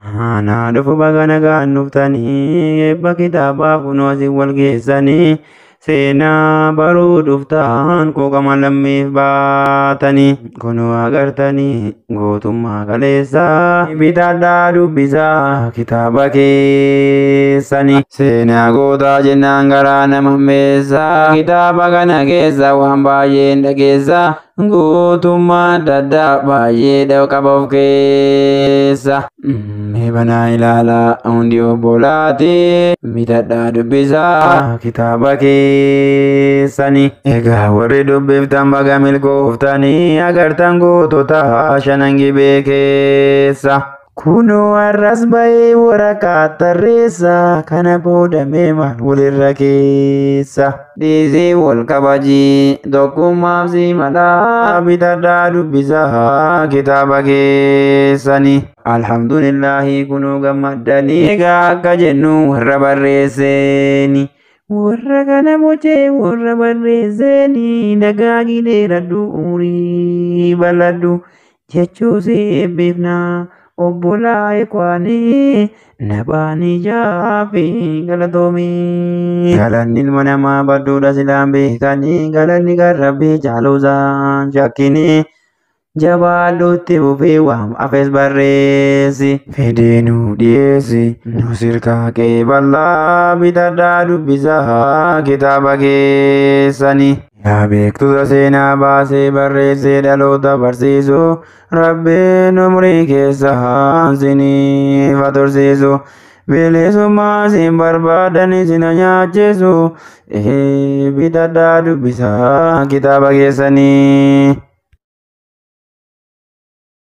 Ana dhufu baga nagaan dhuftanii eebba kitaabaa kunoo isin wal geessanii seenaa baruu dhuftaan quuqama lammiif baatanii kunoo agartanii gootummaa kaleessaa bitadhaa dubbisaa kitaaba keessanii seenaa gootaa jennaan garaa nama hammeessaa kitaaba kana keessa waan baay'een dhageessaa gootummaa adda addaa baay'ee qaba of keessa. Banaa ilaalaa hundi obbolaati bitadhaa dubbisaa kitaaba keessanii egaa warri dubbiftan baga milkooftanii agartan gootota shanan gibee keessa. Kunoo arras ba'ee waraqaa tarreessa kana booda maal walirra keessa dhiisii wal kabajii tokkummaaf si malaa bitadhaa dubbisaa kitaaba keessanii. Alhamdulillahi kunoo gammaddanii egaa akka jennu warra barreesseeni warra kana bocee warra barreesseeni dagaagii raddu umurii bal'adhu jechuu si eebbifnaa. Obbolaa eekwaanii nabaanii jaafi galatoomii. Galanni ilma namaa badduudha silaan beekanii galanni kan rabbii jaalusaan shakkini. Jabaadhuutti fufii waan afees barreessi fedhee nu dhiyeessi nu sirkaa qeeballaa bitadhaa dubbisaa kitaaba keessanii. Yaa beektota seenaa baasee barreessee dhaloota barsiisu rabbiin umurii keessa isiniif tursiisu bilisummaa isin barbaadan isin nyaachisu bitadhaa dubbisaa kitaaba keessanii.